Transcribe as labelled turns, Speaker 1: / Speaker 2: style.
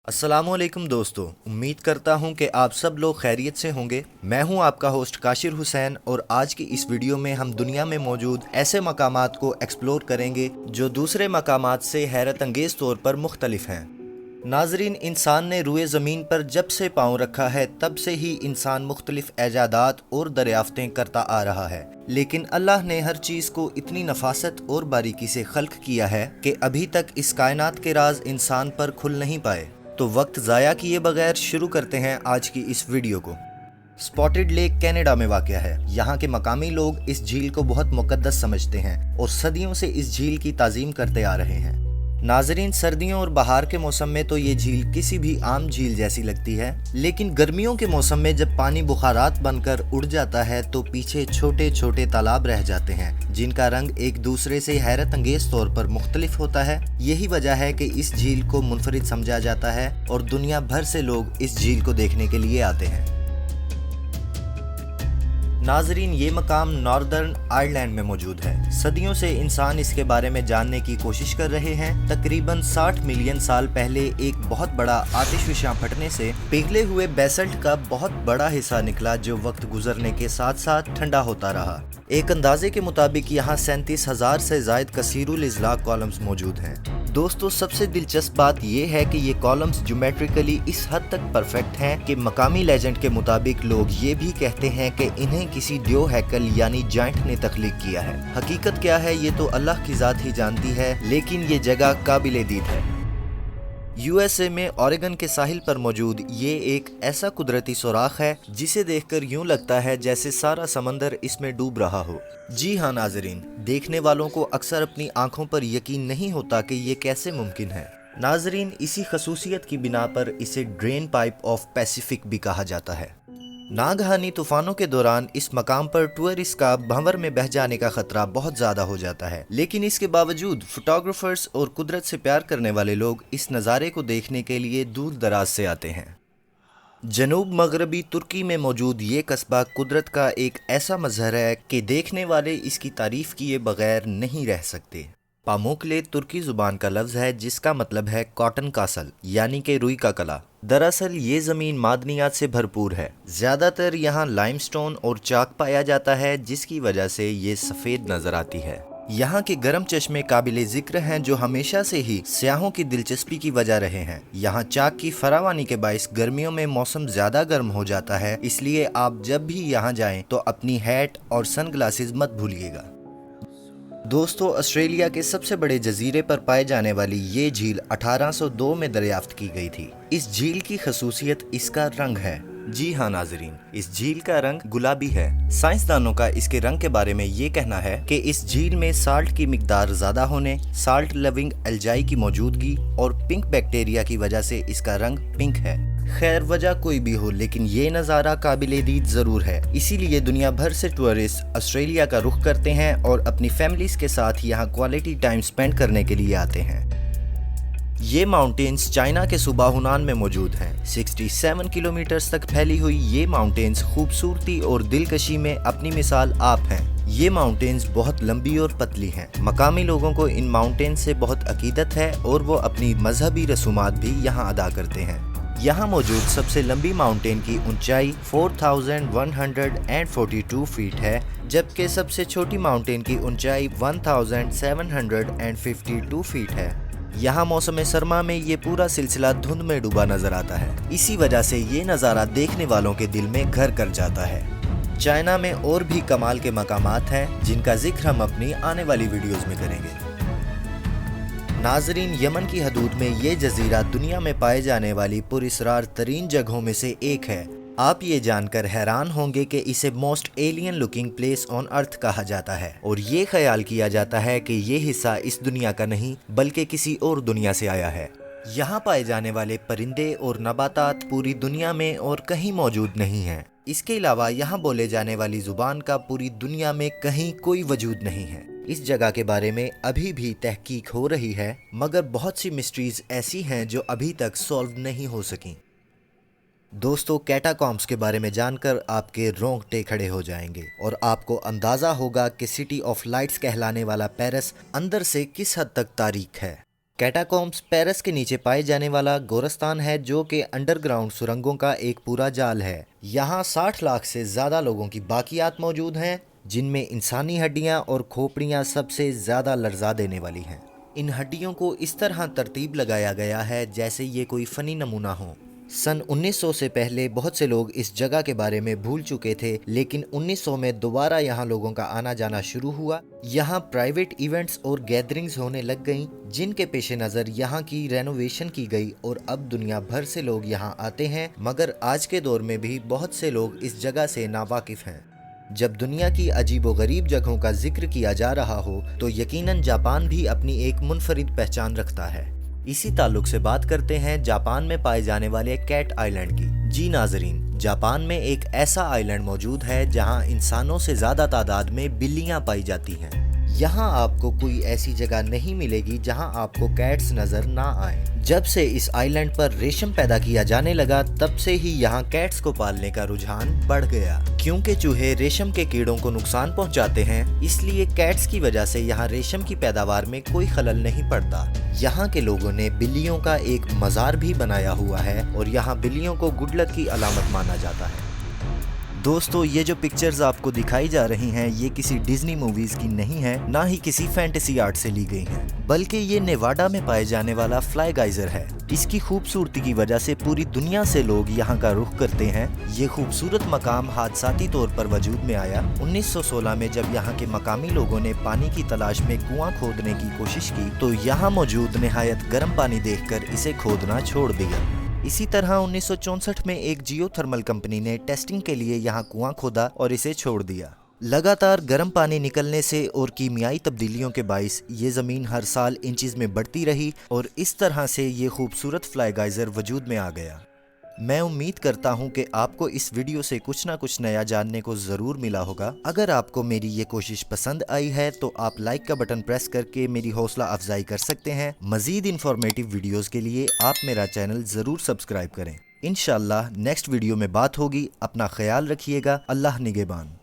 Speaker 1: अस्सलाम वालेकुम दोस्तों, उम्मीद करता हूं कि आप सब लोग खैरियत से होंगे। मैं हूं आपका होस्ट काशिर हुसैन और आज की इस वीडियो में हम दुनिया में मौजूद ऐसे मकामात को एक्सप्लोर करेंगे जो दूसरे मकामात से हैरत अंगेज़ तौर पर मुख्तलिफ हैं। नाजरीन, इंसान ने रुए ज़मीन पर जब से पाँव रखा है तब से ही इंसान मुख्तलिफ ऐजादात और दरियाफ्तें करता आ रहा है, लेकिन अल्लाह ने हर चीज़ को इतनी नफासत और बारीकी से खल्क किया है कि अभी तक इस कायनात के राज इंसान पर खुल नहीं पाए। तो वक्त ज़ाया किए बगैर शुरू करते हैं आज की इस वीडियो को। स्पॉटेड लेक कनाडा में वाक़या है। यहाँ के मकामी लोग इस झील को बहुत मुक़द्दस समझते हैं और सदियों से इस झील की ताज़ीम करते आ रहे हैं। नाजरीन, सर्दियों और बहार के मौसम में तो ये झील किसी भी आम झील जैसी लगती है, लेकिन गर्मियों के मौसम में जब पानी बुखारात बनकर उड़ जाता है तो पीछे छोटे छोटे तालाब रह जाते हैं जिनका रंग एक दूसरे से हैरत अंगेज तौर पर मुख्तलिफ होता है। यही वजह है कि इस झील को मुनफरिद समझा जाता है और दुनिया भर से लोग इस झील को देखने के लिए आते हैं। नाजरीन, ये मकाम नॉर्दर्न आयरलैंड में मौजूद है। सदियों से इंसान इसके बारे में जानने की कोशिश कर रहे हैं। तकरीबन 60 मिलियन साल पहले एक बहुत बड़ा आतिशफशां फटने से पिघले हुए बेसल्ट का बहुत बड़ा हिस्सा निकला जो वक्त गुजरने के साथ साथ ठंडा होता रहा। एक अंदाजे के मुताबिक यहाँ 37,000 से ज़ायद कसीरुल इज़लाक कॉलम्स मौजूद हैं। दोस्तों, सबसे दिलचस्प बात यह है कि ये कॉलम्स ज्योमेट्रिकली इस हद तक परफेक्ट हैं कि मकामी लेजेंड के मुताबिक लोग ये भी कहते हैं कि इन्हें किसी द्यो हैकल यानी जाइंट ने तख्लीक किया है। हकीकत क्या है ये तो अल्लाह की ज़ात ही जानती है, लेकिन ये जगह काबिले दीद है। यूएसए में ओरेगन के साहिल पर मौजूद ये एक ऐसा कुदरती सुराख है जिसे देखकर यूं लगता है जैसे सारा समंदर इसमें डूब रहा हो। जी हाँ नाजरीन, देखने वालों को अक्सर अपनी आंखों पर यकीन नहीं होता कि ये कैसे मुमकिन है। नाजरीन, इसी खसूसियत की बिना पर इसे ड्रेन पाइप ऑफ पैसिफिक भी कहा जाता है। नागहानी तूफानों के दौरान इस मकाम पर टूरिस्ट का भंवर में बह जाने का खतरा बहुत ज़्यादा हो जाता है, लेकिन इसके बावजूद फोटोग्राफर्स और कुदरत से प्यार करने वाले लोग इस नज़ारे को देखने के लिए दूर दराज से आते हैं। जनूब मगरबी तुर्की में मौजूद ये कस्बा कुदरत का एक ऐसा मजहर है कि देखने वाले इसकी तारीफ किए बगैर नहीं रह सकते। पामुकले तुर्की ज़ुबान का लफ्ज़ है जिसका मतलब है कॉटन कासल यानी कि रुई का कला। दरअसल ये ज़मीन मादनियात से भरपूर है। ज़्यादातर यहाँ लाइमस्टोन और चाक पाया जाता है जिसकी वजह से ये सफ़ेद नज़र आती है। यहाँ के गर्म चश्मे काबिले ज़िक्र हैं जो हमेशा से ही सयाहों की दिलचस्पी की वजह रहे हैं। यहाँ चाक की फरावानी के बाइस गर्मियों में मौसम ज़्यादा गर्म हो जाता है, इसलिए आप जब भी यहाँ जाएं तो अपनी हैट और सन ग्लासेस मत भूलिएगा। दोस्तों, ऑस्ट्रेलिया के सबसे बड़े जजीरे पर पाए जाने वाली ये झील 1802 में दरियाफ्त की गई थी। इस झील की खसूसियत इसका रंग है। जी हाँ नाजरीन, इस झील का रंग गुलाबी है। साइंसदानों का इसके रंग के बारे में ये कहना है कि इस झील में साल्ट की मिकदार ज्यादा होने, साल्ट लविंग एल्जाई की मौजूदगी और पिंक बैक्टीरिया की वजह से इसका रंग पिंक है। खैर, वजह कोई भी हो, लेकिन ये नज़ारा काबिले दीद ज़रूर है। इसीलिए दुनिया भर से टूरिस्ट ऑस्ट्रेलिया का रुख करते हैं और अपनी फैमिलीज के साथ यहाँ क्वालिटी टाइम स्पेंड करने के लिए आते हैं। ये माउंटेन्स चाइना के सूबा हुनान में मौजूद हैं। 67 किलोमीटर तक फैली हुई ये माउंटेन्स खूबसूरती और दिलकशी में अपनी मिसाल आप हैं। ये माउंटेन्स बहुत लंबी और पतली हैं। मकामी लोगों को इन माउंटेन्स से बहुत अकीदत है और वो अपनी मजहबी रसूमात भी यहाँ अदा करते हैं। यहाँ मौजूद सबसे लंबी माउंटेन की ऊंचाई 4142 फीट है, जबकि सबसे छोटी माउंटेन की ऊंचाई 1752 फीट है। यहाँ मौसम सरमा में ये पूरा सिलसिला धुंध में डूबा नजर आता है। इसी वजह से ये नज़ारा देखने वालों के दिल में घर कर जाता है। चाइना में और भी कमाल के मकामात हैं जिनका जिक्र हम अपनी आने वाली वीडियोस में करेंगे। नाजरीन, यमन की हदूद में ये जजीरा दुनिया में पाए जाने वाली पुरअसरार तरीन जगहों में से एक है। आप ये जानकर हैरान होंगे कि इसे most alien looking place on earth कहा जाता है और ये ख्याल किया जाता है कि ये हिस्सा इस दुनिया का नहीं बल्कि किसी और दुनिया से आया है। यहाँ पाए जाने वाले परिंदे और नबातात पूरी दुनिया में और कहीं मौजूद नहीं हैं। इसके अलावा यहाँ बोले जाने वाली जुबान का पूरी दुनिया में कहीं कोई वजूद नहीं है। इस जगह के बारे में अभी भी तहकीक हो रही है, मगर बहुत सी मिस्ट्रीज ऐसी हैं जो अभी तक सॉल्व नहीं हो सकी। दोस्तों, कैटाकॉम्ब्स के बारे में जानकर आपके रोंगटे खड़े हो जाएंगे और आपको अंदाज़ा होगा कि सिटी ऑफ लाइट्स कहलाने वाला पेरिस अंदर से किस हद तक तारीख है। कैटाकॉम्ब्स पेरिस के नीचे पाए जाने वाला गोरस्तान है जो कि अंडरग्राउंड सुरंगों का एक पूरा जाल है। यहाँ 60 लाख से ज़्यादा लोगों की बाकियात मौजूद हैं, जिनमें इंसानी हड्डियाँ और खोपड़ियाँ सबसे ज़्यादा लर्जा देने वाली हैं। इन हड्डियों को इस तरह तरतीब लगाया गया है जैसे ये कोई फ़नी नमूना हो। सन 1900 से पहले बहुत से लोग इस जगह के बारे में भूल चुके थे, लेकिन 1900 में दोबारा यहाँ लोगों का आना जाना शुरू हुआ। यहाँ प्राइवेट इवेंट्स और गैदरिंग्स होने लग गईं, जिनके पेश नज़र यहाँ की रेनोवेशन की गई और अब दुनिया भर से लोग यहाँ आते हैं। मगर आज के दौर में भी बहुत से लोग इस जगह से नावाकिफ़ हैं। जब दुनिया की अजीबोगरीब जगहों का जिक्र किया जा रहा हो तो यकीनन जापान भी अपनी एक मुनफरिद पहचान रखता है। इसी ताल्लुक से बात करते हैं जापान में पाए जाने वाले कैट आइलैंड की। जी नाजरीन, जापान में एक ऐसा आइलैंड मौजूद है जहां इंसानों से ज़्यादा तादाद में बिल्लियां पाई जाती हैं। यहाँ आपको कोई ऐसी जगह नहीं मिलेगी जहां आपको कैट्स नज़र ना आए। जब से इस आइलैंड पर रेशम पैदा किया जाने लगा तब से ही यहाँ कैट्स को पालने का रुझान बढ़ गया। क्योंकि चूहे रेशम के कीड़ों को नुकसान पहुँचाते हैं, इसलिए कैट्स की वजह से यहाँ रेशम की पैदावार में कोई खलल नहीं पड़ता। यहाँ के लोगों ने बिल्लियों का एक मज़ार भी बनाया हुआ है और यहाँ बिल्लियों को गुड लक की अलामत माना जाता है। दोस्तों, ये जो पिक्चर्स आपको दिखाई जा रही हैं ये किसी डिज्नी मूवीज़ की नहीं है, ना ही किसी फैंटेसी आर्ट से ली गई हैं, बल्कि ये नेवाडा में पाए जाने वाला फ्लाई गाइजर है। इसकी खूबसूरती की वजह से पूरी दुनिया से लोग यहाँ का रुख करते हैं। ये खूबसूरत मकाम हादसाती तौर पर वजूद में आया 1916 में, जब यहाँ के मकामी लोगों ने पानी की तलाश में कुआं खोदने की कोशिश की तो यहाँ मौजूद निहायत गर्म पानी देखकर इसे खोदना छोड़ दिया। इसी तरह 1964 में एक जियोथर्मल कंपनी ने टेस्टिंग के लिए यहाँ कुआं खोदा और इसे छोड़ दिया। लगातार गर्म पानी निकलने से और कीमियाई तब्दीलियों के बाइस ये ज़मीन हर साल इंचेस में बढ़ती रही और इस तरह से ये खूबसूरत फ्लाई गाइजर वजूद में आ गया। मैं उम्मीद करता हूं कि आपको इस वीडियो से कुछ ना कुछ नया जानने को ज़रूर मिला होगा। अगर आपको मेरी ये कोशिश पसंद आई है तो आप लाइक का बटन प्रेस करके मेरी हौसला अफजाई कर सकते हैं। मज़ीद इन्फॉर्मेटिव वीडियोस के लिए आप मेरा चैनल ज़रूर सब्सक्राइब करें। इंशाअल्लाह नेक्स्ट वीडियो में बात होगी। अपना ख्याल रखिएगा। अल्लाह निगहबान।